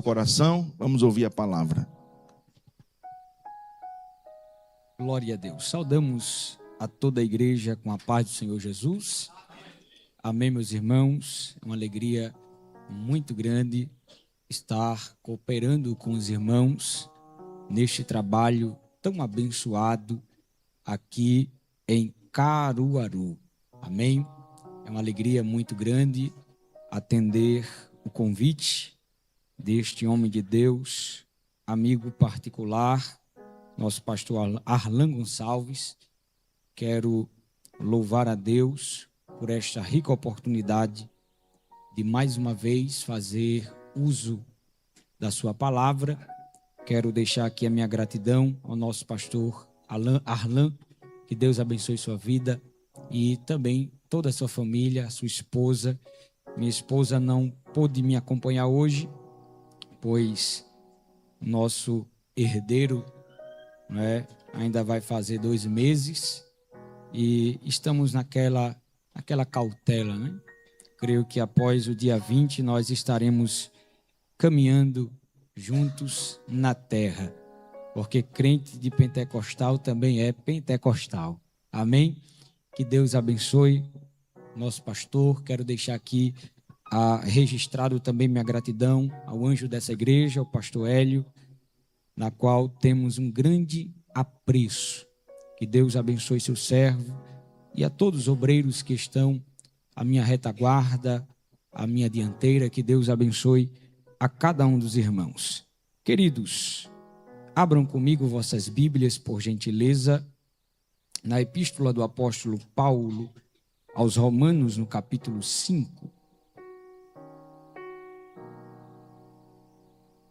coração, vamos ouvir a palavra. Glória a Deus. Saudamos a toda a igreja com a paz do Senhor Jesus. Amém, meus irmãos. É uma alegria muito grande estar cooperando com os irmãos neste trabalho tão abençoado aqui em Caruaru. Amém? É uma alegria muito grande atender o convite deste homem de Deus, amigo particular, nosso pastor Arlan Gonçalves. Quero louvar a Deus por esta rica oportunidade de mais uma vez fazer uso da sua palavra. Quero deixar aqui a minha gratidão ao nosso pastor Arlan, que Deus abençoe sua vida e também toda a sua família, a sua esposa. Minha esposa não pôde me acompanhar hoje, pois nosso herdeiro, ainda vai fazer 2 meses e estamos naquela cautela, né? Creio que após o dia 20 nós estaremos caminhando juntos na terra, porque crente de pentecostal também é pentecostal. Amém? Que Deus abençoe nosso pastor. Quero deixar aqui registrado também minha gratidão ao anjo dessa igreja, o pastor Hélio, na qual temos um grande apreço. Que Deus abençoe seu servo e a todos os obreiros que estão à minha retaguarda, à minha dianteira. Que Deus abençoe a cada um dos irmãos. Queridos, abram comigo vossas Bíblias, por gentileza, na epístola do apóstolo Paulo aos Romanos, no capítulo 5.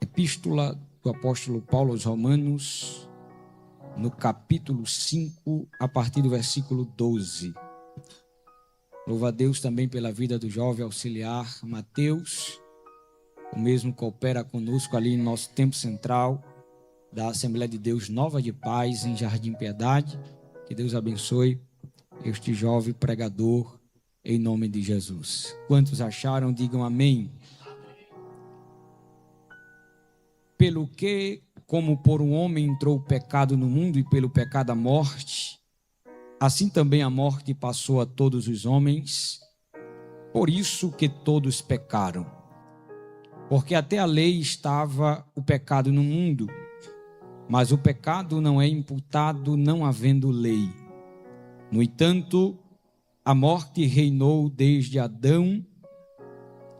Epístola do apóstolo Paulo aos Romanos, no capítulo 5, a partir do versículo 12. Louva a Deus também pela vida do jovem auxiliar Mateus, o mesmo coopera conosco ali no nosso tempo central da Assembleia de Deus Nova de Paz, em Jardim Piedade. Que Deus abençoe este jovem pregador, em nome de Jesus. Quantos acharam, digam amém. Pelo que, como por um homem entrou o pecado no mundo e pelo pecado a morte, assim também a morte passou a todos os homens, por isso que todos pecaram. Porque até a lei estava o pecado no mundo, mas o pecado não é imputado não havendo lei. No entanto, a morte reinou desde Adão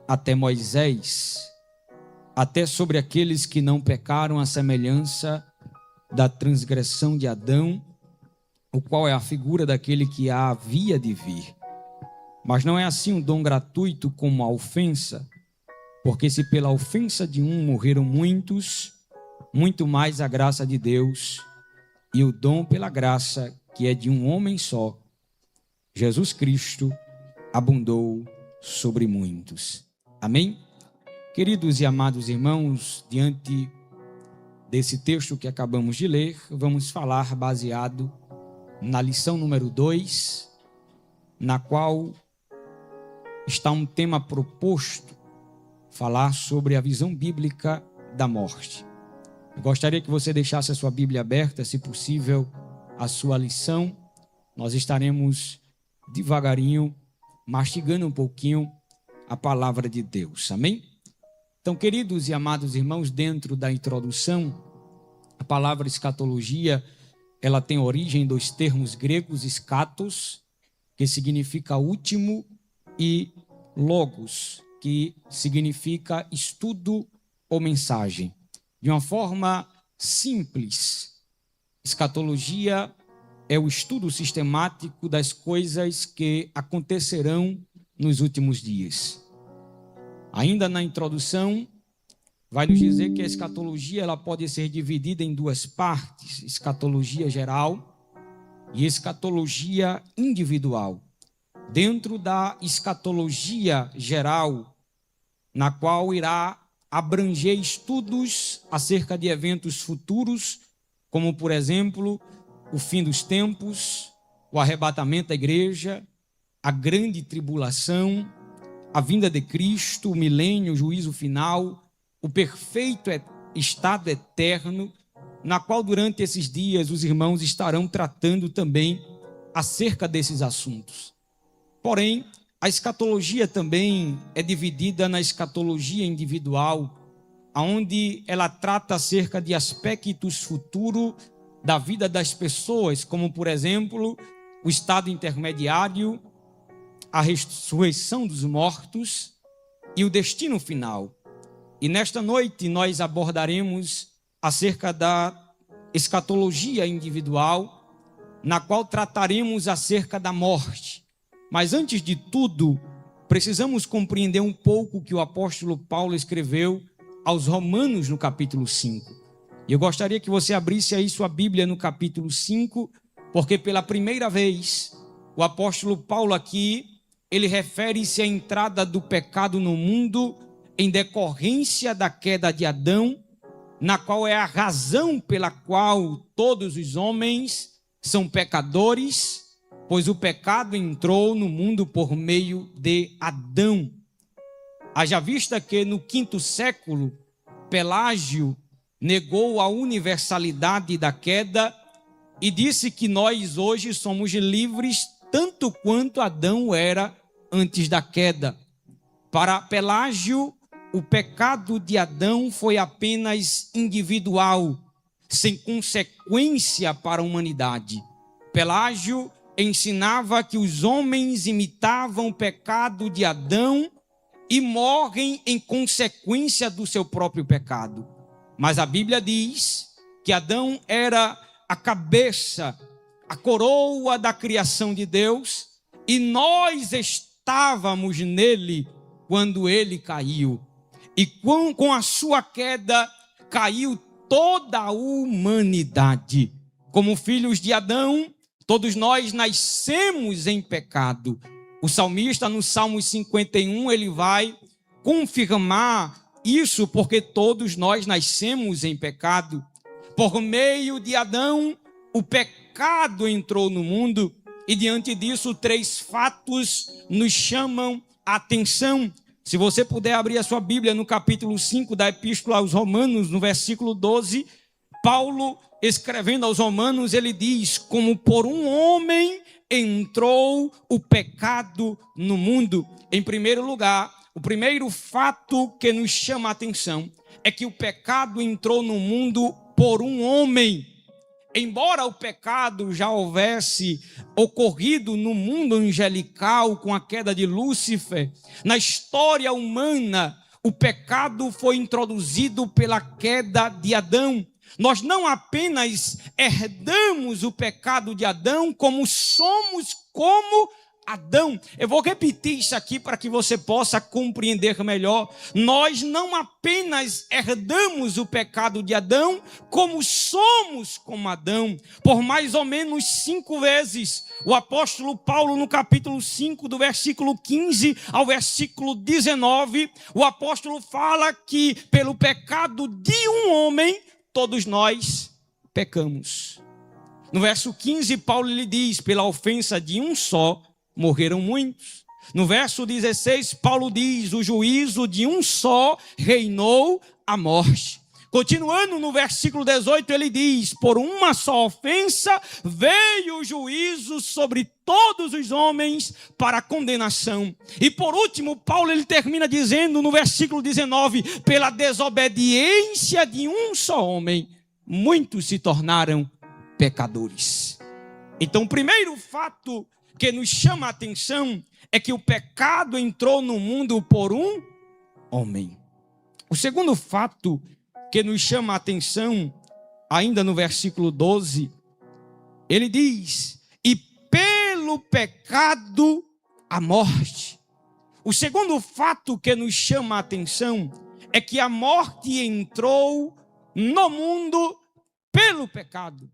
até Moisés, até sobre aqueles que não pecaram, à semelhança da transgressão de Adão, o qual é a figura daquele que havia de vir. Mas não é assim um dom gratuito como a ofensa, porque se pela ofensa de um morreram muitos, muito mais a graça de Deus e o dom pela graça, que é de um homem só, Jesus Cristo, abundou sobre muitos. Amém? Queridos e amados irmãos, diante desse texto que acabamos de ler, vamos falar baseado na lição número 2, na qual está um tema proposto, falar sobre a visão bíblica da morte. Eu gostaria que você deixasse a sua Bíblia aberta, se possível, a sua lição. Nós estaremos devagarinho, mastigando um pouquinho a palavra de Deus. Amém? Então, queridos e amados irmãos, dentro da introdução, a palavra escatologia, ela tem origem dos termos gregos eschatos, que significa último, e logos, que significa estudo ou mensagem. De uma forma simples, escatologia é o estudo sistemático das coisas que acontecerão nos últimos dias. Ainda na introdução, vai nos dizer que a escatologia ela pode ser dividida em 2 partes, escatologia geral e escatologia individual. Dentro da escatologia geral, na qual irá abranger estudos acerca de eventos futuros, como, por exemplo, o fim dos tempos, o arrebatamento da igreja, a grande tribulação, a vinda de Cristo, o milênio, o juízo final, o perfeito estado eterno, na qual durante esses dias os irmãos estarão tratando também acerca desses assuntos. Porém, a escatologia também é dividida na escatologia individual, onde ela trata acerca de aspectos futuros da vida das pessoas, como, por exemplo, o estado intermediário, a ressurreição dos mortos e o destino final. E nesta noite nós abordaremos acerca da escatologia individual, na qual trataremos acerca da morte. Mas antes de tudo, precisamos compreender um pouco o que o apóstolo Paulo escreveu aos Romanos no capítulo 5. E eu gostaria que você abrisse aí sua Bíblia no capítulo 5, porque pela primeira vez o apóstolo Paulo aqui, ele refere-se à entrada do pecado no mundo em decorrência da queda de Adão, na qual é a razão pela qual todos os homens são pecadores, pois o pecado entrou no mundo por meio de Adão. Haja vista que no 5º século, Pelágio negou a universalidade da queda e disse que nós hoje somos livres tanto quanto Adão era antes da queda. Para Pelágio, o pecado de Adão foi apenas individual, sem consequência para a humanidade. Pelágio ensinava que os homens imitavam o pecado de Adão e morrem em consequência do seu próprio pecado. Mas a Bíblia diz que Adão era a cabeça, a coroa da criação de Deus, e nós estávamos nele quando ele caiu. E com a sua queda caiu toda a humanidade. Como filhos de Adão, todos nós nascemos em pecado. O salmista, no Salmo 51, ele vai confirmar isso, porque todos nós nascemos em pecado. Por meio de Adão, o pecado entrou no mundo, e diante disso, 3 fatos nos chamam a atenção. Se você puder abrir a sua Bíblia no capítulo 5 da Epístola aos Romanos, no versículo 12, Paulo, escrevendo aos Romanos, ele diz: como por um homem entrou o pecado no mundo. Em primeiro lugar, o primeiro fato que nos chama a atenção é que o pecado entrou no mundo por um homem. Embora o pecado já houvesse ocorrido no mundo angelical com a queda de Lúcifer, na história humana, o pecado foi introduzido pela queda de Adão. Nós não apenas herdamos o pecado de Adão, como somos como Adão. Eu vou repetir isso aqui para que você possa compreender melhor. Nós não apenas herdamos o pecado de Adão, como somos como Adão. Por mais ou menos 5 vezes, o apóstolo Paulo, no capítulo 5, do versículo 15 ao versículo 19, o apóstolo fala que pelo pecado de um homem, todos nós pecamos. No verso 15, Paulo lhe diz: pela ofensa de um só, morreram muitos. No verso 16, Paulo diz: o juízo de um só reinou a morte. Continuando no versículo 18, ele diz: por uma só ofensa veio o juízo sobre todos os homens para condenação. E por último, Paulo ele termina dizendo no versículo 19: pela desobediência de um só homem, muitos se tornaram pecadores. Então, o primeiro fato que nos chama a atenção é que o pecado entrou no mundo por um homem. O segundo fato que nos chama a atenção, ainda no versículo 12, ele diz: e pelo pecado a morte. O segundo fato que nos chama a atenção é que a morte entrou no mundo pelo pecado.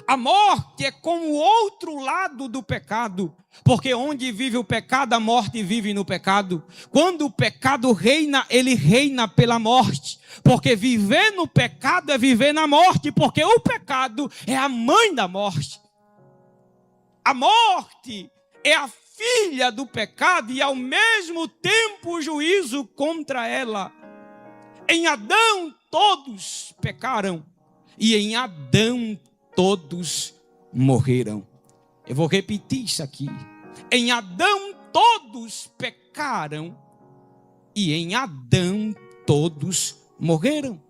A morte é como o outro lado do pecado, porque onde vive o pecado, a morte vive no pecado. Quando o pecado reina, ele reina pela morte, porque viver no pecado é viver na morte, porque o pecado é a mãe da morte. A morte é a filha do pecado e ao mesmo tempo o juízo contra ela. Em Adão todos pecaram e em Adão todos morreram. Eu vou repetir isso aqui. Em Adão todos pecaram e em Adão todos morreram.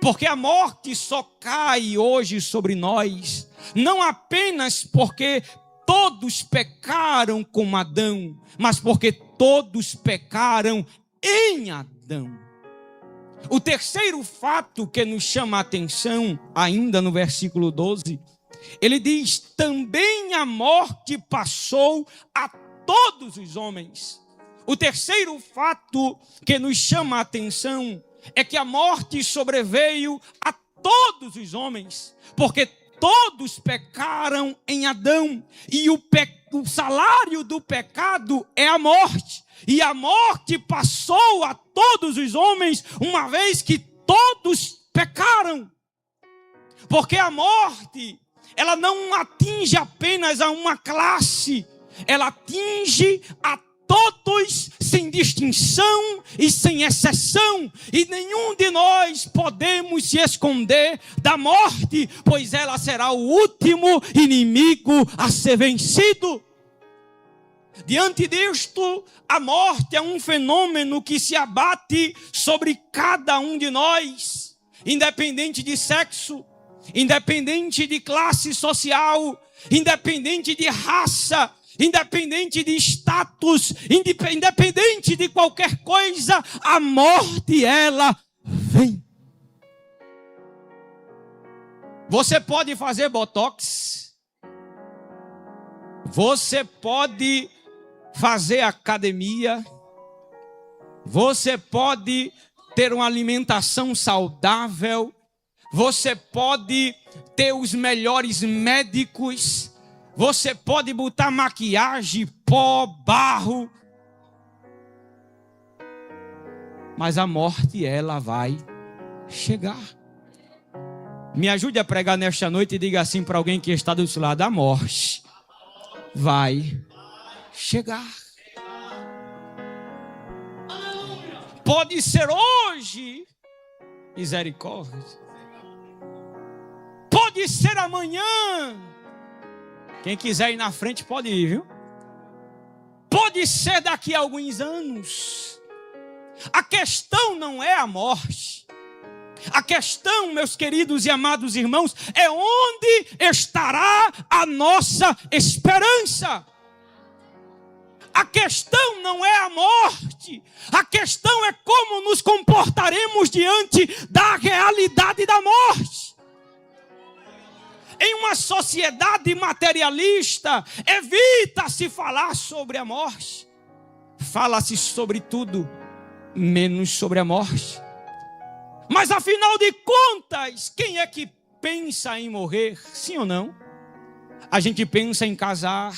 Porque a morte só cai hoje sobre nós, não apenas porque todos pecaram como Adão, mas porque todos pecaram em Adão. O terceiro fato que nos chama a atenção, ainda no versículo 12, ele diz: também a morte passou a todos os homens. O terceiro fato que nos chama a atenção é que a morte sobreveio a todos os homens, porque todos pecaram em Adão, e o salário do pecado é a morte, e a morte passou a todos os homens, uma vez que todos pecaram. Porque a morte, ela não atinge apenas a uma classe, ela atinge a todos sem distinção e sem exceção, e nenhum de nós podemos se esconder da morte, pois ela será o último inimigo a ser vencido. Diante disto, a morte é um fenômeno que se abate sobre cada um de nós, independente de sexo, independente de classe social, independente de raça, independente de status, independente de qualquer coisa, a morte, ela vem. Você pode fazer botox, você pode fazer academia, você pode ter uma alimentação saudável, você pode ter os melhores médicos, você pode botar maquiagem, pó, barro, mas a morte, ela vai chegar. Me ajude a pregar nesta noite e diga assim para alguém que está do seu lado: a morte vai chegar. Pode ser hoje, misericórdia. Pode ser amanhã. Quem quiser ir na frente pode ir, viu? Pode ser daqui a alguns anos. A questão não é a morte. A questão, meus queridos e amados irmãos, é onde estará a nossa esperança. A questão não é a morte. A questão é como nos comportaremos diante da realidade da morte. Em uma sociedade materialista, evita-se falar sobre a morte. Fala-se sobre tudo, menos sobre a morte. Mas afinal de contas, quem é que pensa em morrer? Sim ou não? A gente pensa em casar,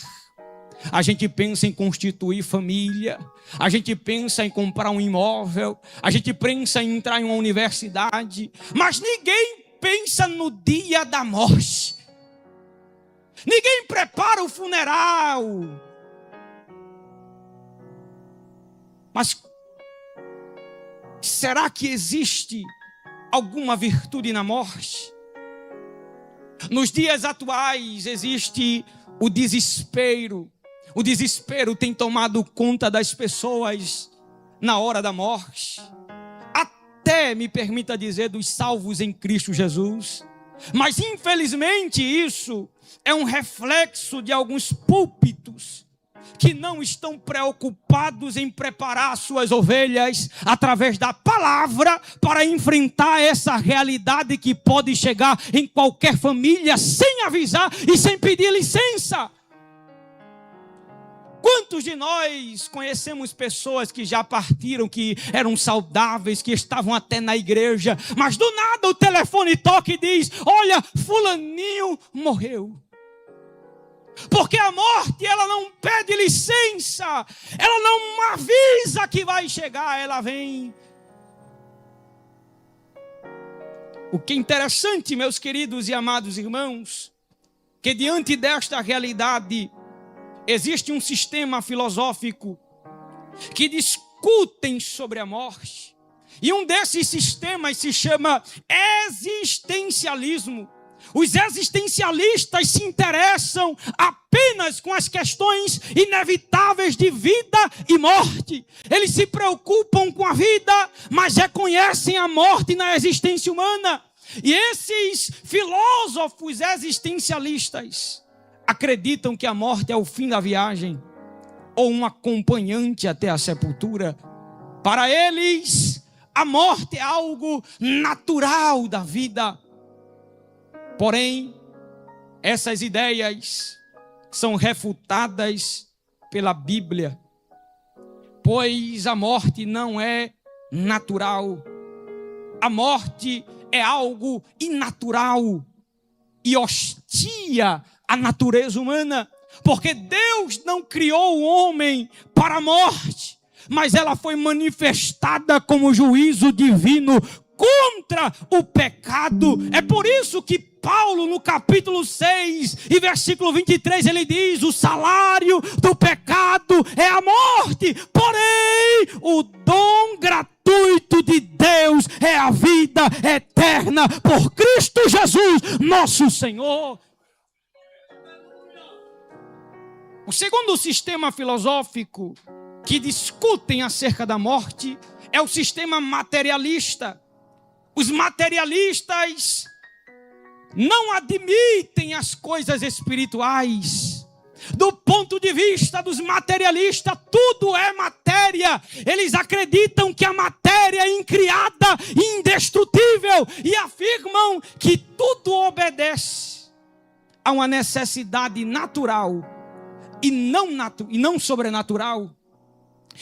a gente pensa em constituir família, a gente pensa em comprar um imóvel, a gente pensa em entrar em uma universidade, mas ninguém pensa no dia da morte. Ninguém prepara o funeral. Mas será que existe alguma virtude na morte? Nos dias atuais existe o desespero. O desespero tem tomado conta das pessoas na hora da morte. Até, me permita dizer, dos salvos em Cristo Jesus. Mas infelizmente isso é um reflexo de alguns púlpitos que não estão preocupados em preparar suas ovelhas através da palavra para enfrentar essa realidade que pode chegar em qualquer família sem avisar e sem pedir licença. Quantos de nós conhecemos pessoas que já partiram, que eram saudáveis, que estavam até na igreja, mas do nada o telefone toca e diz: olha, fulaninho morreu. Porque a morte, ela não pede licença, ela não avisa que vai chegar, ela vem. O que é interessante, meus queridos e amados irmãos, que diante desta realidade, existe um sistema filosófico que discutem sobre a morte, E um desses sistemas se chama existencialismo. Os existencialistas se interessam apenas com as questões inevitáveis de vida e morte. Eles se preocupam com a vida, mas reconhecem a morte na existência humana. E esses filósofos existencialistas acreditam que a morte é o fim da viagem ou um acompanhante até a sepultura. Para eles, a morte é algo natural da vida. Porém, essas ideias são refutadas pela Bíblia, pois a morte não é natural. A morte é algo inatural e hostia à natureza humana, porque Deus não criou o homem para a morte, mas ela foi manifestada como juízo divino contra o pecado. É por isso que Paulo, no capítulo 6 e versículo 23, ele diz: o salário do pecado é a morte, porém o dom gratuito de Deus é a vida eterna por Cristo Jesus, nosso Senhor. O segundo sistema filosófico que discutem acerca da morte é o sistema materialista. Os materialistas não admitem as coisas espirituais. Do ponto de vista dos materialistas, tudo é matéria. Eles acreditam que a matéria é incriada e indestrutível e afirmam que tudo obedece a uma necessidade natural e não sobrenatural.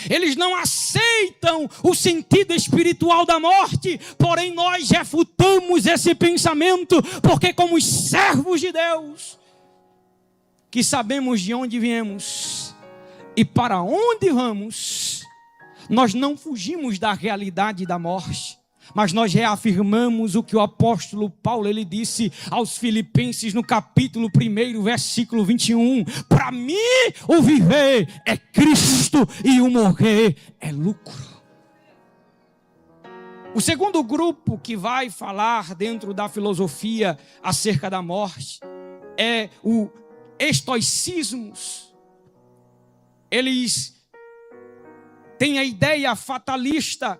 Eles não aceitam o sentido espiritual da morte, porém nós refutamos esse pensamento, porque como servos de Deus, que sabemos de onde viemos e para onde vamos, nós não fugimos da realidade da morte, mas nós reafirmamos o que o apóstolo Paulo ele disse aos Filipenses no capítulo 1, versículo 21. Para mim o viver é Cristo e o morrer é lucro. O segundo grupo que vai falar dentro da filosofia acerca da morte é o estoicismos. Eles têm a ideia fatalista,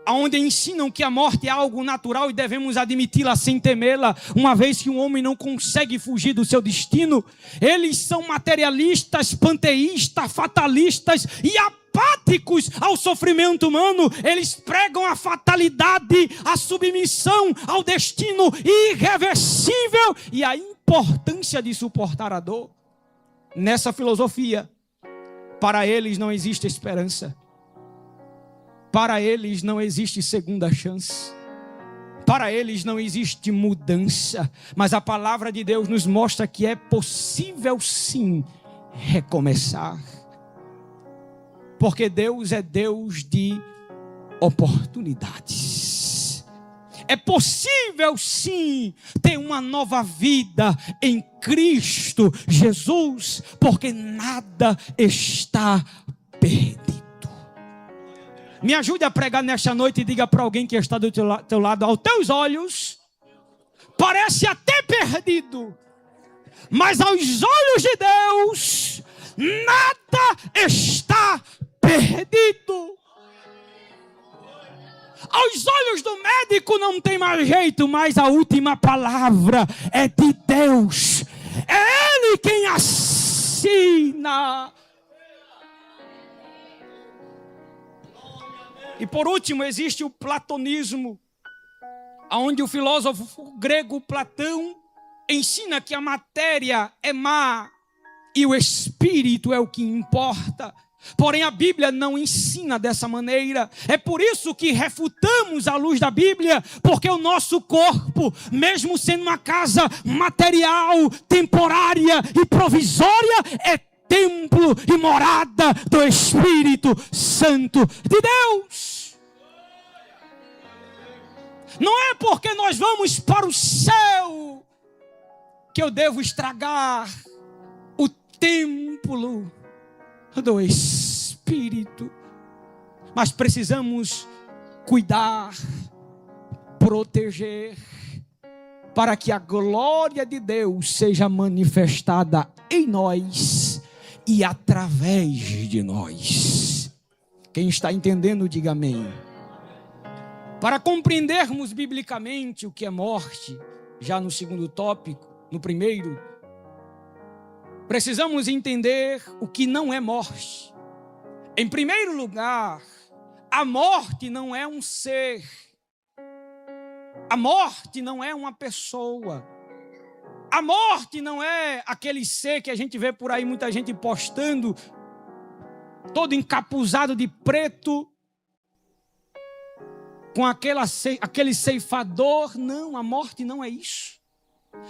onde ensinam que a morte é algo natural e devemos admiti-la sem temê-la, uma vez que um homem não consegue fugir do seu destino. Eles são materialistas, panteístas, fatalistas e apáticos ao sofrimento humano. Eles pregam a fatalidade, a submissão ao destino irreversível e a importância de suportar a dor. Nessa filosofia, para eles não existe esperança. Para eles não existe segunda chance. Para eles não existe mudança. Mas a palavra de Deus nos mostra que é possível sim recomeçar. Porque Deus é Deus de oportunidades. É possível sim ter uma nova vida em Cristo Jesus. Porque nada está perdido. Me ajude a pregar nesta noite e diga para alguém que está do teu lado: aos teus olhos parece até perdido, mas aos olhos de Deus nada está perdido. Aos olhos do médico não tem mais jeito, mas a última palavra é de Deus. É Ele quem assina. E por último existe o platonismo, onde o filósofo grego Platão ensina que a matéria é má e o espírito é o que importa. Porém a Bíblia não ensina dessa maneira. É por isso que refutamos a luz da Bíblia, porque o nosso corpo, mesmo sendo uma casa material, temporária e provisória, é templo e morada do Espírito Santo de Deus. Não é porque nós vamos para o céu que eu devo estragar o templo do Espírito. Mas precisamos cuidar, proteger, para que a glória de Deus seja manifestada em nós e através de nós. Quem está entendendo, diga amém. Para compreendermos biblicamente o que é morte, já no segundo tópico, no primeiro, precisamos entender o que não é morte. Em primeiro lugar, a morte não é um ser. A morte não é uma pessoa. A morte não é aquele ser que a gente vê por aí, muita gente postando, todo encapuzado de preto, com aquele ceifador. Não, a morte não é isso.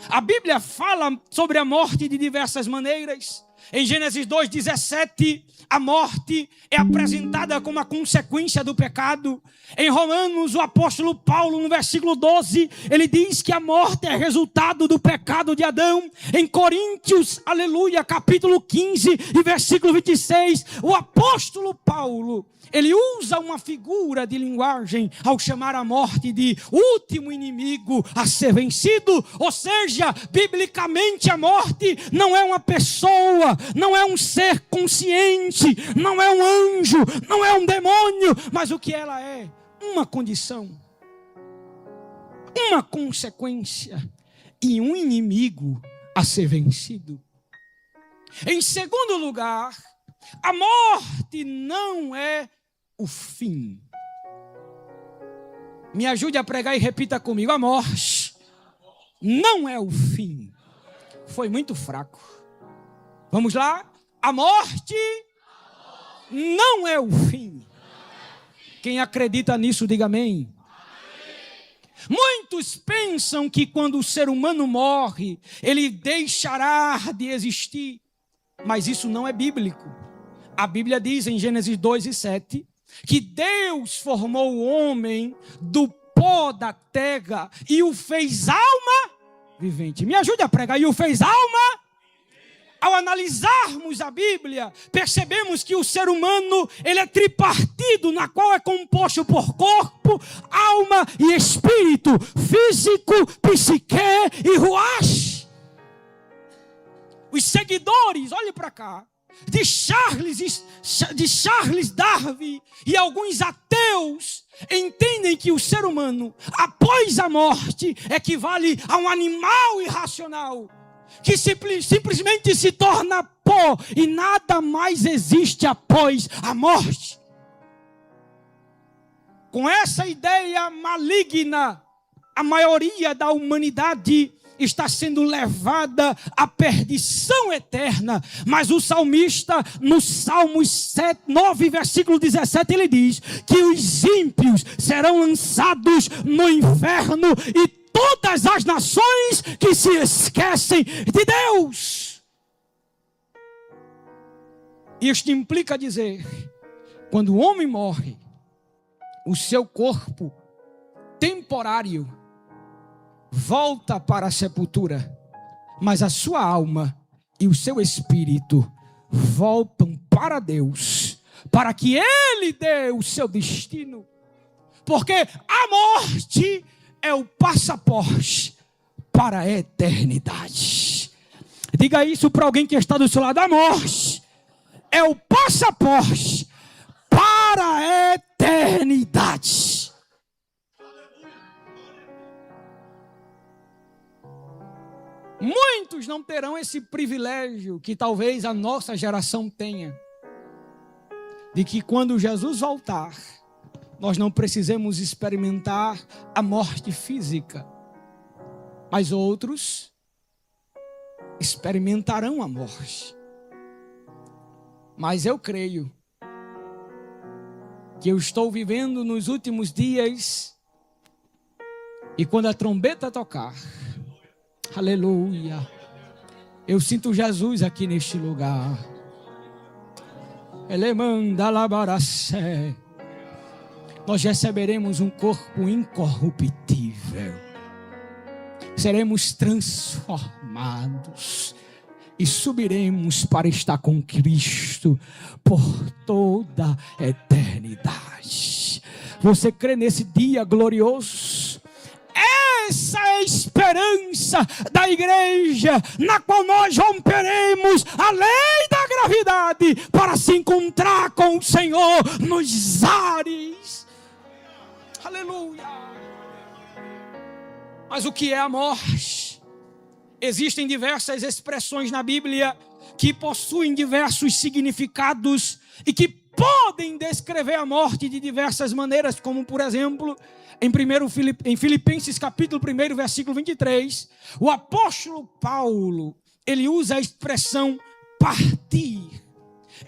A Bíblia fala sobre a morte de diversas maneiras. Em Gênesis 2:17, a morte é apresentada como a consequência do pecado. Em Romanos, o apóstolo Paulo, no versículo 12, ele diz que a morte é resultado do pecado de Adão. Em Coríntios, aleluia, capítulo 15 e versículo 26, o apóstolo Paulo, ele usa uma figura de linguagem ao chamar a morte de último inimigo a ser vencido. Ou seja, biblicamente a morte não é uma pessoa, não é um ser consciente, não é um anjo, não é um demônio, mas o que ela é? Uma condição, uma consequência e um inimigo a ser vencido. Em segundo lugar, a morte não é o fim. Me ajude a pregar e repita comigo: a morte não é o fim. Foi muito fraco. Vamos lá? A morte não é o fim. Quem acredita nisso, diga amém. Muitos pensam que quando o ser humano morre, ele deixará de existir. Mas isso não é bíblico. A Bíblia diz em Gênesis 2:7 que Deus formou o homem do pó da terra e o fez alma vivente. Me ajude a pregar. E o fez alma. Ao analisarmos a Bíblia, percebemos que o ser humano, ele é tripartido, na qual é composto por corpo, alma e espírito, físico, psique e ruach. Os seguidores, olhe para cá, de Charles Darwin e alguns ateus entendem que o ser humano, após a morte, equivale a um animal irracional, que simplesmente se torna pó e nada mais existe após a morte. Com essa ideia maligna, a maioria da humanidade está sendo levada à perdição eterna. Mas o salmista, no Salmos 9, versículo 17, ele diz que os ímpios serão lançados no inferno e todas as nações que se esquecem de Deus. Isto implica dizer, quando o homem morre, o seu corpo temporário volta para a sepultura, mas a sua alma e o seu espírito voltam para Deus, para que Ele dê o seu destino. Porque a morte é o passaporte para a eternidade. Diga isso para alguém que está do seu lado. A morte é o passaporte para a eternidade. Muitos não terão esse privilégio que talvez a nossa geração tenha, de que quando Jesus voltar, nós não precisamos experimentar a morte física, mas outros experimentarão a morte. Mas eu creio que eu estou vivendo nos últimos dias, e quando a trombeta tocar, aleluia, eu sinto Jesus aqui neste lugar. Ele manda labaracé. Nós receberemos um corpo incorruptível. Seremos transformados e subiremos para estar com Cristo por toda a eternidade. Você crê nesse dia glorioso? Essa é a esperança da igreja, na qual nós romperemos a lei da gravidade para se encontrar com o Senhor nos ares. Aleluia! Mas o que é a morte? Existem diversas expressões na Bíblia que possuem diversos significados e que podem descrever a morte de diversas maneiras, como por exemplo, em Filipenses capítulo 1, versículo 23, o apóstolo Paulo, ele usa a expressão partir,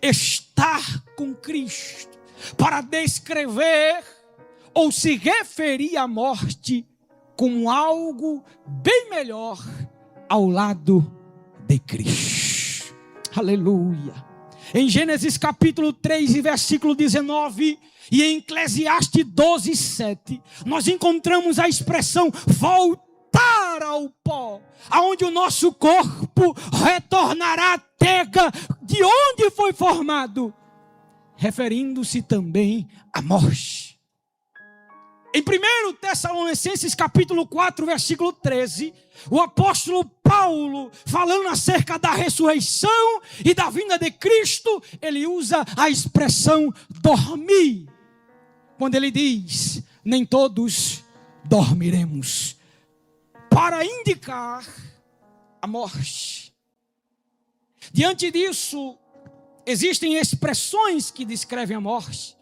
estar com Cristo, para descrever ou se referir à morte como algo bem melhor ao lado de Cristo. Aleluia. Em Gênesis capítulo 3 e versículo 19 e em Eclesiastes 12, 7, nós encontramos a expressão voltar ao pó, aonde o nosso corpo retornará à terra de onde foi formado, referindo-se também à morte. Em 1 Tessalonicenses capítulo 4, versículo 13, o apóstolo Paulo, falando acerca da ressurreição e da vinda de Cristo, ele usa a expressão dormir, quando ele diz, nem todos dormiremos, para indicar a morte. Diante disso, existem expressões que descrevem a morte,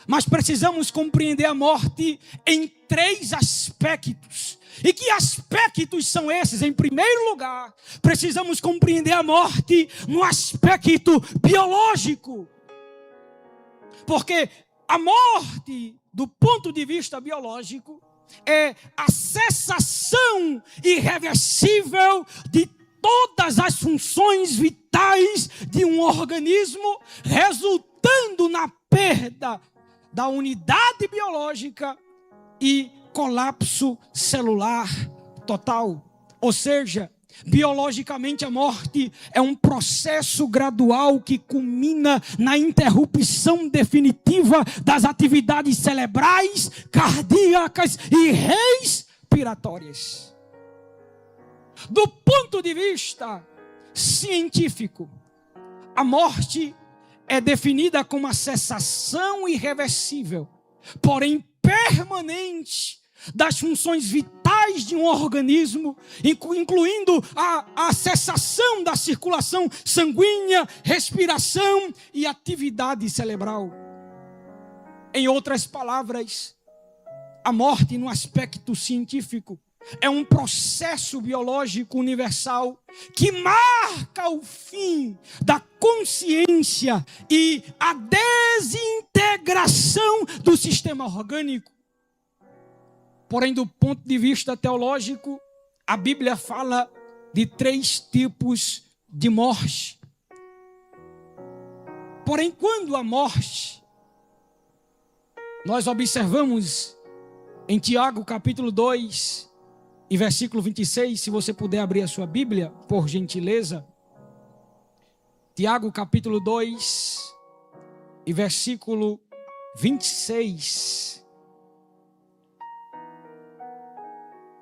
mas precisamos compreender a morte em 3 aspectos. E que aspectos são esses? Em primeiro lugar, precisamos compreender a morte no aspecto biológico. Porque a morte, do ponto de vista biológico, é a cessação irreversível de todas as funções vitais de um organismo, resultando na perda da unidade biológica e colapso celular total. Ou seja, biologicamente a morte é um processo gradual que culmina na interrupção definitiva das atividades cerebrais, cardíacas e respiratórias. Do ponto de vista científico, a morte é definida como a cessação irreversível, porém permanente, das funções vitais de um organismo, incluindo a cessação da circulação sanguínea, respiração e atividade cerebral. Em outras palavras, a morte no aspecto científico é um processo biológico universal que marca o fim da consciência e a desintegração do sistema orgânico. Porém, do ponto de vista teológico, a Bíblia fala de 3 tipos de morte. Porém, quando a morte, nós observamos em Tiago capítulo 2, e versículo 26, se você puder abrir a sua Bíblia, por gentileza. Tiago capítulo 2 e versículo 26.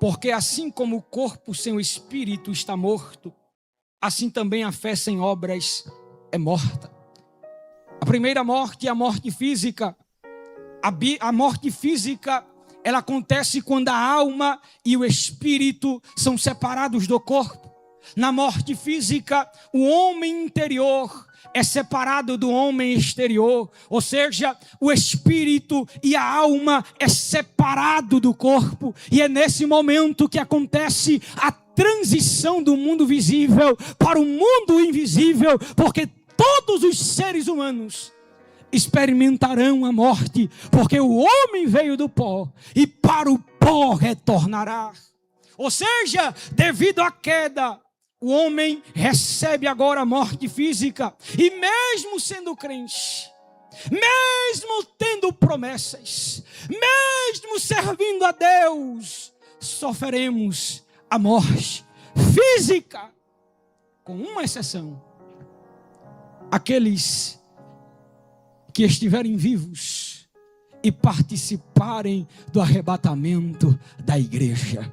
Porque assim como o corpo sem o espírito está morto, assim também a fé sem obras é morta. A primeira morte é a morte física. A morte física, ela acontece quando a alma e o espírito são separados do corpo. Na morte física, o homem interior é separado do homem exterior, ou seja, o espírito e a alma é separado do corpo, e é nesse momento que acontece a transição do mundo visível para o mundo invisível, porque todos os seres humanos experimentarão a morte, porque o homem veio do pó e para o pó retornará. Ou seja, devido à queda, o homem recebe agora a morte física, e mesmo sendo crente, mesmo tendo promessas, mesmo servindo a Deus, sofreremos a morte física, com uma exceção: aqueles que estiverem vivos e participarem do arrebatamento da igreja.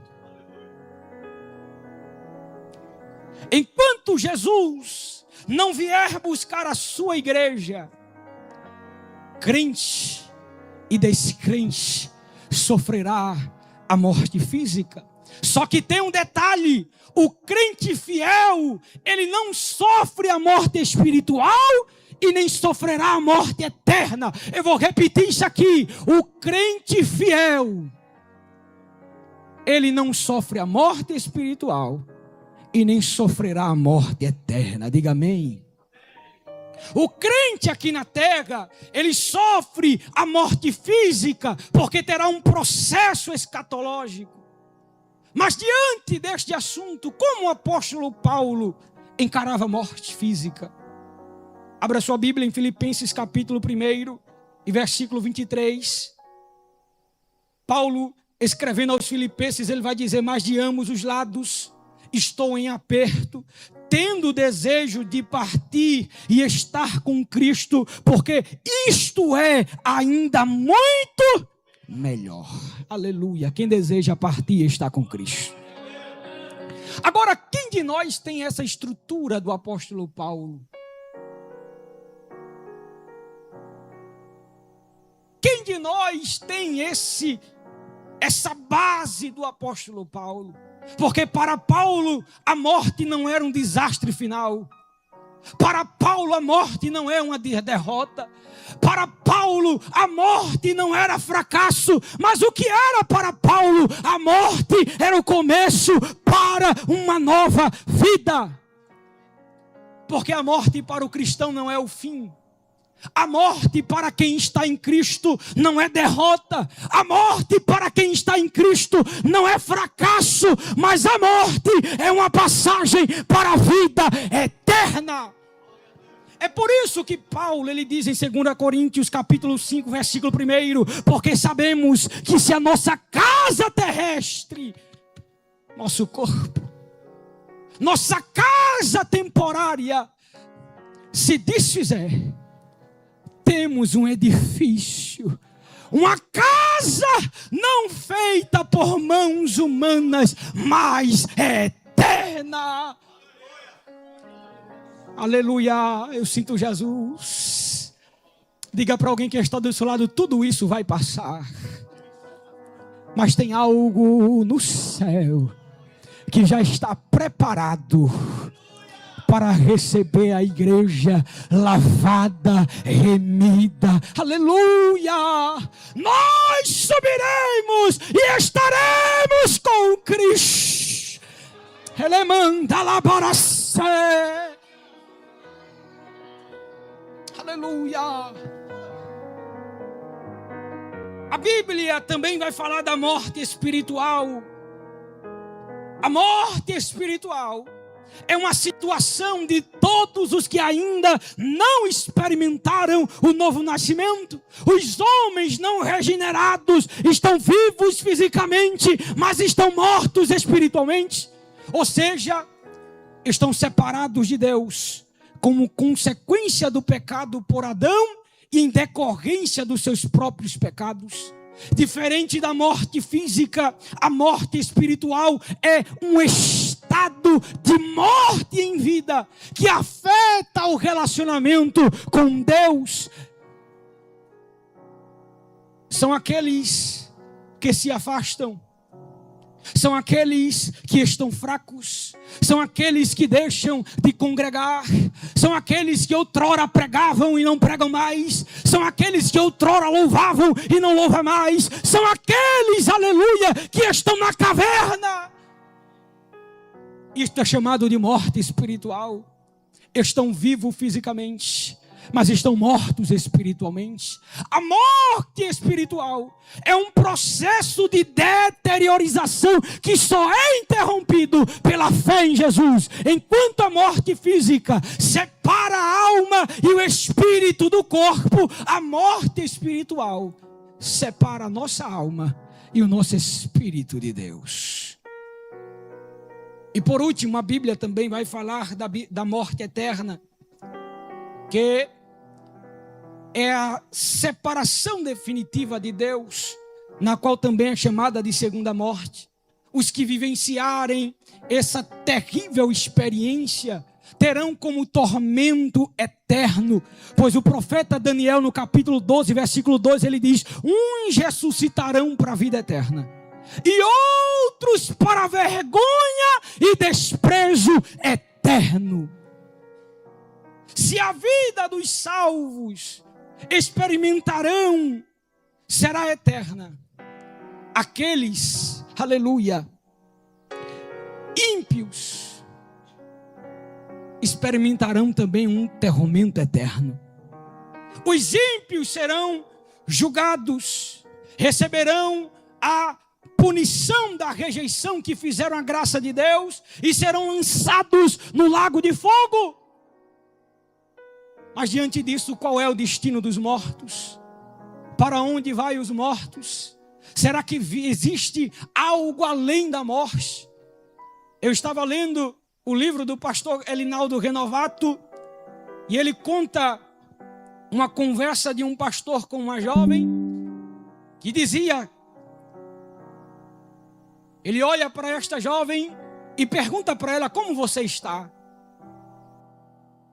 Enquanto Jesus não vier buscar a sua igreja, crente e descrente sofrerá a morte física. Só que tem um detalhe: o crente fiel, ele não sofre a morte espiritual e nem sofrerá a morte eterna. Eu vou repetir isso aqui: o crente fiel, ele não sofre a morte espiritual e nem sofrerá a morte eterna. Diga amém. O crente aqui na terra, ele sofre a morte física, porque terá um processo escatológico. Mas diante deste assunto, como o apóstolo Paulo encarava a morte física? Abra sua Bíblia em Filipenses capítulo 1 e versículo 23. Paulo, escrevendo aos filipenses, ele vai dizer: mas de ambos os lados estou em aperto, tendo o desejo de partir e estar com Cristo, porque isto é ainda muito melhor. Aleluia. Quem deseja partir e estar com Cristo. Agora, quem de nós tem essa estrutura do apóstolo Paulo? Quem de nós tem essa base do apóstolo Paulo? Porque para Paulo a morte não era um desastre final. Para Paulo a morte não é uma derrota. Para Paulo a morte não era fracasso. Mas o que era para Paulo? A morte era o começo para uma nova vida. Porque a morte para o cristão não é o fim. A morte para quem está em Cristo não é derrota. A morte para quem está em Cristo não é fracasso. Mas a morte é uma passagem para a vida eterna. É por isso que Paulo, ele diz em 2 Coríntios capítulo 5, versículo 1: porque sabemos que se a nossa casa terrestre, nosso corpo, nossa casa temporária se desfizer, temos um edifício, uma casa não feita por mãos humanas, mas eterna. Aleluia, eu sinto Jesus. Diga para alguém que está do seu lado: tudo isso vai passar, mas tem algo no céu que já está preparado para receber a igreja lavada, remida. Aleluia! Nós subiremos e estaremos com Cristo. Ele manda laboração. Aleluia! A Bíblia também vai falar da morte espiritual. A morte espiritual é uma situação de todos os que ainda não experimentaram o novo nascimento. Os homens não regenerados estão vivos fisicamente, mas estão mortos espiritualmente. Ou seja, estão separados de Deus como consequência do pecado por Adão e em decorrência dos seus próprios pecados. Diferente da morte física, a morte espiritual é um estado de morte em vida que afeta o relacionamento com Deus. São aqueles que se afastam, são aqueles que estão fracos, são aqueles que deixam de congregar, são aqueles que outrora pregavam e não pregam mais, são aqueles que outrora louvavam e não louvam mais, são aqueles, aleluia, que estão na caverna. Isto é chamado de morte espiritual. Estão vivos fisicamente, mas estão mortos espiritualmente. A morte espiritual é um processo de deteriorização que só é interrompido pela fé em Jesus. Enquanto a morte física separa a alma e o espírito do corpo, a morte espiritual separa a nossa alma e o nosso espírito de Deus. E por último, a Bíblia também vai falar da morte eterna, que é a separação definitiva de Deus, na qual também é chamada de segunda morte. Os que vivenciarem essa terrível experiência terão como tormento eterno, pois o profeta Daniel, no capítulo 12, versículo 2, ele diz: uns ressuscitarão para a vida eterna, e outros para vergonha e desprezo eterno. Se a vida dos salvos experimentarão, será eterna. Aqueles, aleluia, ímpios, experimentarão também um tormento eterno. Os ímpios serão julgados, receberão a punição da rejeição que fizeram a graça de Deus e serão lançados no lago de fogo. Mas diante disso, qual é o destino dos mortos? Para onde vai os mortos? Será que existe algo além da morte? Eu estava lendo o livro do pastor Elinaldo Renovato e ele conta uma conversa de um pastor com uma jovem que dizia, ele olha para esta jovem e pergunta para ela: como você está?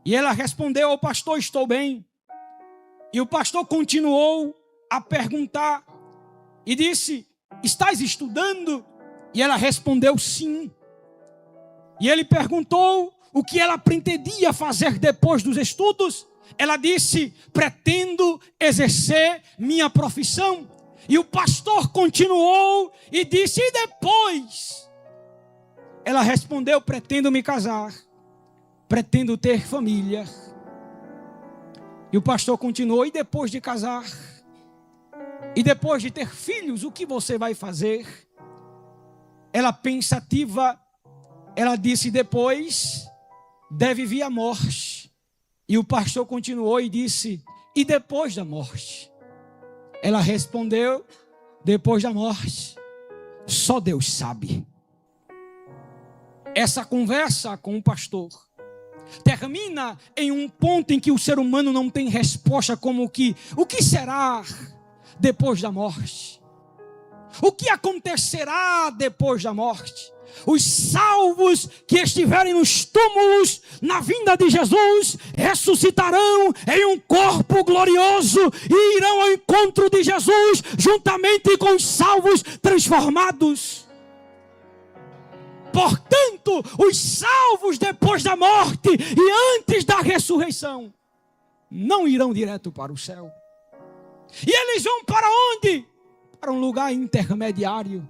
E ela respondeu ao pastor: estou bem. E o pastor continuou a perguntar e disse: estás estudando? E ela respondeu: sim. E ele perguntou o que ela pretendia fazer depois dos estudos. Ela disse: pretendo exercer minha profissão. E o pastor continuou e disse: e depois? Ela respondeu: pretendo me casar, pretendo ter família. E o pastor continuou: e depois de casar? E depois de ter filhos, o que você vai fazer? Ela pensativa, ela disse: depois deve vir a morte. E o pastor continuou e disse: e depois da morte? Ela respondeu: depois da morte, só Deus sabe. Essa conversa com o pastor termina em um ponto em que o ser humano não tem resposta, como que: o que será depois da morte? O que acontecerá depois da morte? Os salvos que estiverem nos túmulos na vinda de Jesus ressuscitarão em um corpo glorioso e irão ao encontro de Jesus juntamente com os salvos transformados. Portanto, os salvos depois da morte e antes da ressurreição não irão direto para o céu. E eles vão para onde? Para um lugar intermediário.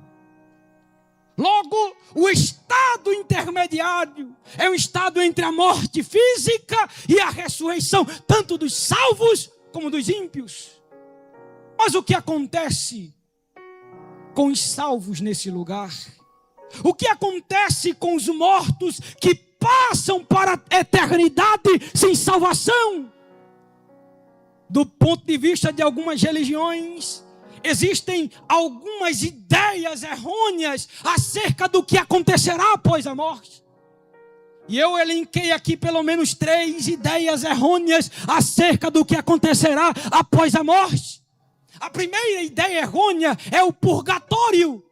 Logo, o estado intermediário é um estado entre a morte física e a ressurreição, tanto dos salvos como dos ímpios. Mas o que acontece com os salvos nesse lugar? O que acontece com os mortos que passam para a eternidade sem salvação? Do ponto de vista de algumas religiões, existem algumas ideias errôneas acerca do que acontecerá após a morte. E eu elenquei aqui pelo menos 3 ideias errôneas acerca do que acontecerá após a morte. A primeira ideia errônea é o purgatório.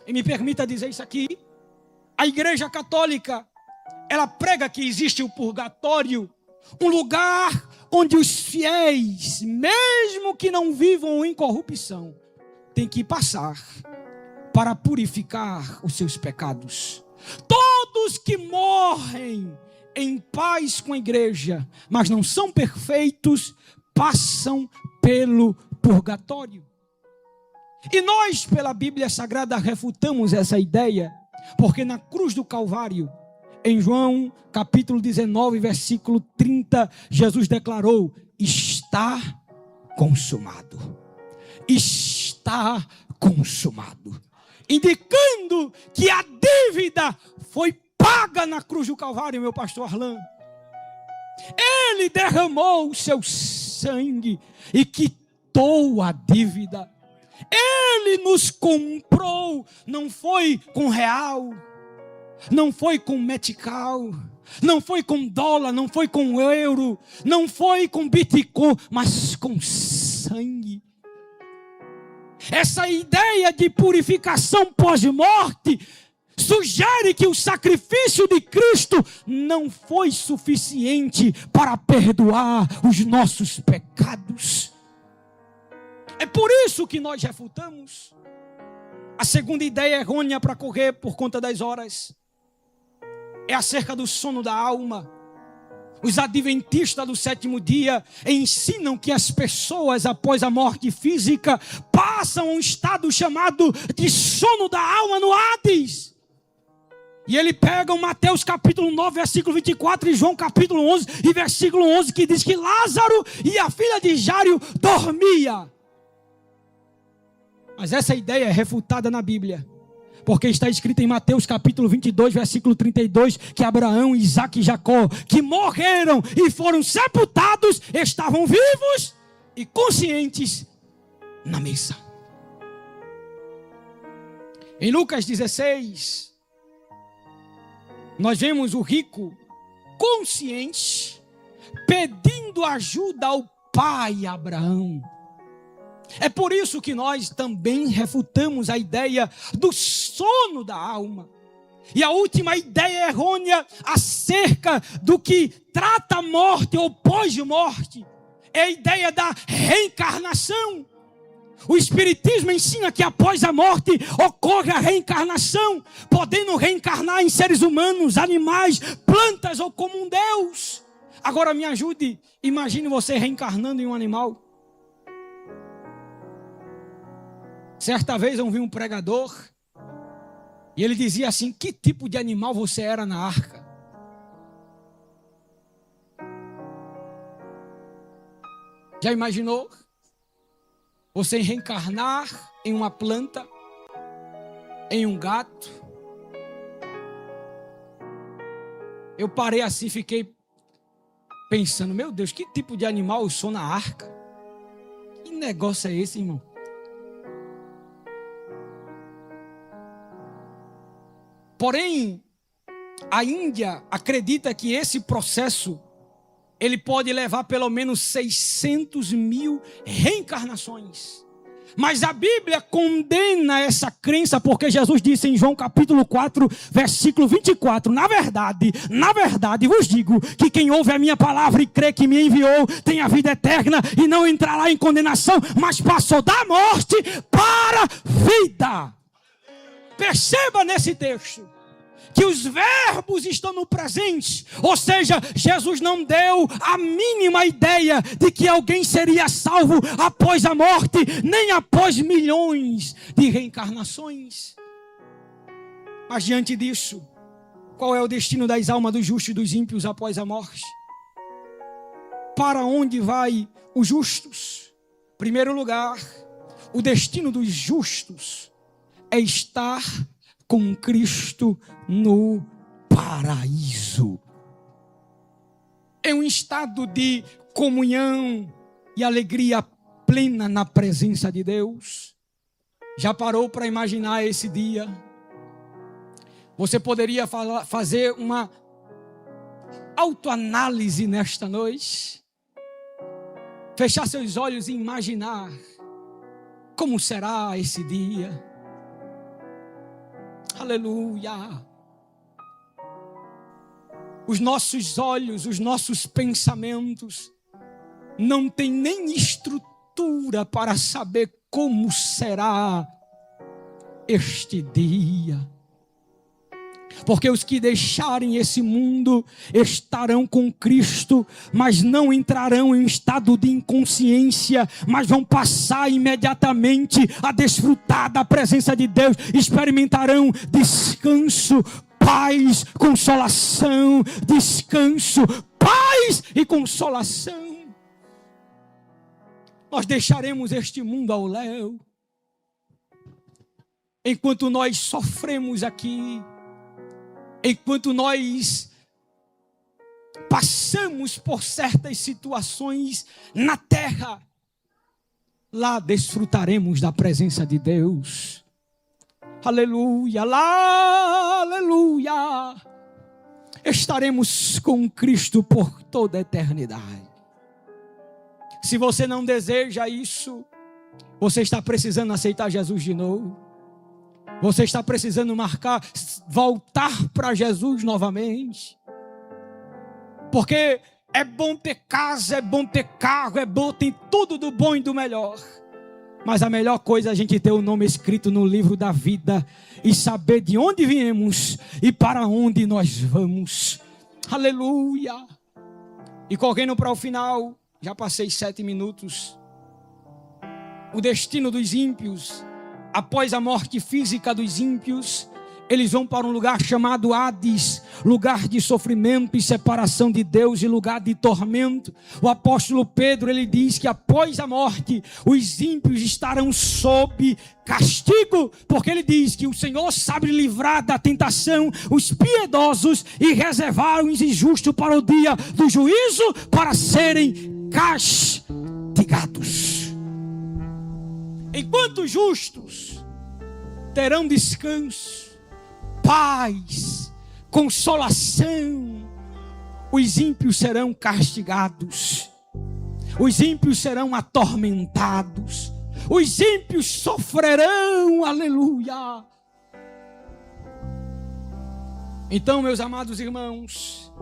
E me permita dizer isso aqui: a Igreja Católica, ela prega que existe o purgatório, um lugar onde os fiéis, mesmo que não vivam em corrupção, têm que passar para purificar os seus pecados. Todos que morrem em paz com a igreja, mas não são perfeitos, passam pelo purgatório. E nós, pela Bíblia Sagrada, refutamos essa ideia, porque na cruz do Calvário, em João capítulo 19, versículo 30, Jesus declarou: está consumado. Está consumado. Indicando que a dívida foi paga na cruz do Calvário, meu pastor Arlan. Ele derramou o seu sangue e quitou a dívida. Ele nos comprou, não foi com real, não foi com metical, Não foi com dólar, não foi com euro, não foi com Bitcoin, mas com sangue. Essa ideia de purificação pós-morte sugere que o sacrifício de Cristo não foi suficiente para perdoar os nossos pecados. É por isso que nós refutamos. A segunda ideia errônea para correr por conta das horas é acerca do sono da alma. Os adventistas do sétimo dia ensinam que as pessoas após a morte física passam a um estado chamado de sono da alma no Hades. E ele pega Mateus capítulo 9, versículo 24 e João capítulo 11 e versículo 11 que diz que Lázaro e a filha de Jário dormia. Mas essa ideia é refutada na Bíblia. Porque está escrito em Mateus capítulo 22, versículo 32, que Abraão, Isaque e Jacó, que morreram e foram sepultados, estavam vivos e conscientes na mesa. Em Lucas 16, nós vemos o rico consciente pedindo ajuda ao pai Abraão. É por isso que nós também refutamos a ideia do sono da alma. E a última ideia errônea acerca do que trata a morte ou pós-morte é a ideia da reencarnação. O Espiritismo ensina que após a morte ocorre a reencarnação, podendo reencarnar em seres humanos, animais, plantas ou como um Deus. Agora me ajude, imagine você reencarnando em um animal. Certa vez eu vi um pregador e ele dizia assim: que tipo de animal você era na arca? Já imaginou você reencarnar em uma planta, em um gato? Eu parei assim, fiquei pensando: meu Deus, que tipo de animal eu sou na arca? Que negócio é esse, irmão? Porém, a Índia acredita que esse processo ele pode levar pelo menos 600 mil reencarnações. Mas a Bíblia condena essa crença, porque Jesus disse em João capítulo 4, versículo 24, na verdade vos digo que quem ouve a minha palavra e crê que me enviou tem a vida eterna e não entrará em condenação, mas passou da morte para a vida. Perceba nesse texto que os verbos estão no presente, ou seja, Jesus não deu a mínima ideia de que alguém seria salvo após a morte, nem após milhões de reencarnações. Mas diante disso, qual é o destino das almas dos justos e dos ímpios após a morte? Para onde vai os justos? Em primeiro lugar, o destino dos justos é estar com Cristo no paraíso. É um estado de comunhão e alegria plena na presença de Deus. Já parou para imaginar esse dia? Você poderia fazer uma autoanálise nesta noite? Fechar seus olhos e imaginar como será esse dia? Aleluia. Os nossos olhos, os nossos pensamentos não têm nem estrutura para saber como será este dia. Porque os que deixarem esse mundo estarão com Cristo, mas não entrarão em estado de inconsciência, mas vão passar imediatamente a desfrutar da presença de Deus, experimentarão descanso, paz, consolação, descanso, paz e consolação. Nós deixaremos este mundo ao léu, enquanto nós sofremos aqui, enquanto nós passamos por certas situações na terra, lá desfrutaremos da presença de Deus. Aleluia, lá, aleluia. estaremos com Cristo por toda a eternidade. Se você não deseja isso, você está precisando aceitar Jesus de novo. Você está precisando voltar para Jesus novamente. Porque é bom ter casa, é bom ter carro, é bom ter tudo do bom e do melhor. Mas a melhor coisa é a gente ter o nome escrito no livro da vida e saber de onde viemos e para onde nós vamos. Aleluia! E correndo para o final, já passei 7 minutos. O destino dos ímpios, após a morte física dos ímpios, eles vão para um lugar chamado Hades, lugar de sofrimento e separação de Deus e lugar de tormento. O apóstolo Pedro, ele diz que após a morte, os ímpios estarão sob castigo, porque ele diz que o Senhor sabe livrar da tentação os piedosos e reservar os injustos para o dia do juízo, para serem castigados. Enquanto os justos terão descanso, paz, consolação, os ímpios serão castigados, os ímpios serão atormentados, os ímpios sofrerão, aleluia. Então, meus amados irmãos,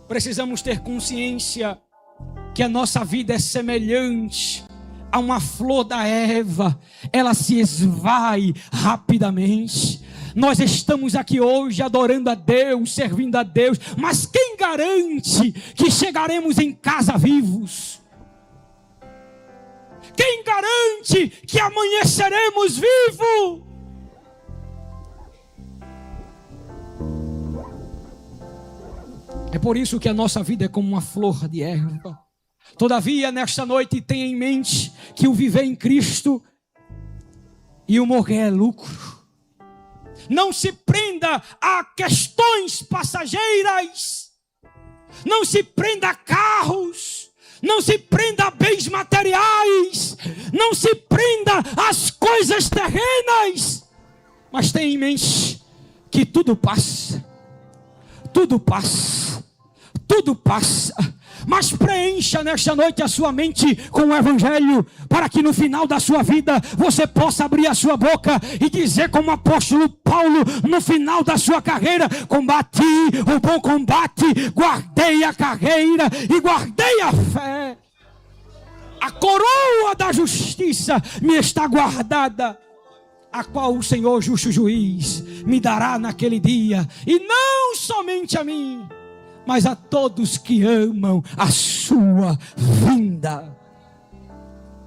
precisamos ter consciência que a nossa vida é semelhante a uma flor da erva, ela se esvai rapidamente. Nós estamos aqui hoje adorando a Deus, servindo a Deus, mas quem garante que chegaremos em casa vivos? Quem garante que amanheceremos vivos? É por isso que a nossa vida é como uma flor de erva. Todavia, nesta noite, tenha em mente que o viver em Cristo e o morrer é lucro. Não se prenda a questões passageiras. Não se prenda a carros. Não se prenda a bens materiais. Não se prenda às coisas terrenas. Mas tenha em mente que tudo passa. Tudo passa. Tudo passa. Mas preencha nesta noite a sua mente com o Evangelho, para que no final da sua vida você possa abrir a sua boca e dizer como o apóstolo Paulo no final da sua carreira: combati o bom combate, guardei a carreira e guardei a fé. A coroa da justiça me está guardada, a qual o Senhor justo juiz me dará naquele dia, e não somente a mim, mas a todos que amam a sua vinda.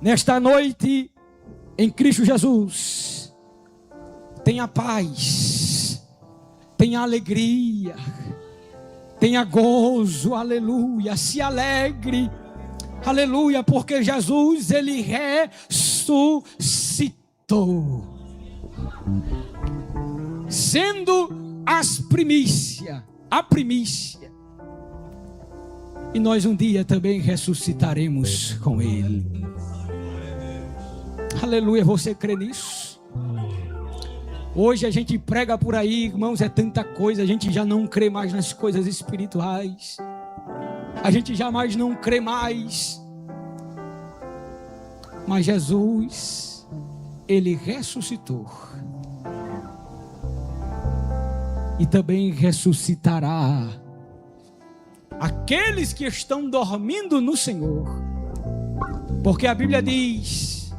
Nesta noite, em Cristo Jesus, tenha paz, tenha alegria, tenha gozo, aleluia, se alegre, aleluia, porque Jesus, ele ressuscitou, sendo a primícia. E nós um dia também ressuscitaremos com Ele. Aleluia, você crê nisso? Hoje a gente prega por aí, irmãos, é tanta coisa, a gente já não crê mais nas coisas espirituais. A gente jamais não crê mais. Mas Jesus, Ele ressuscitou. E também ressuscitará aqueles que estão dormindo no Senhor. Porque a Bíblia diz: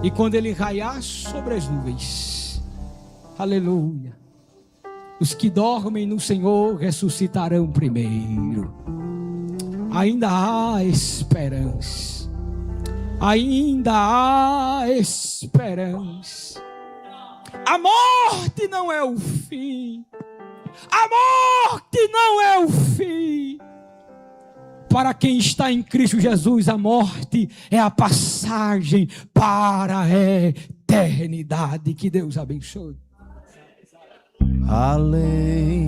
e quando Ele raiar sobre as nuvens, aleluia, os que dormem no Senhor ressuscitarão primeiro. Ainda há esperança. Ainda há esperança. A morte não é o fim. A morte não é o fim. Para quem está em Cristo Jesus, a morte é a passagem para a eternidade. Que Deus abençoe. Além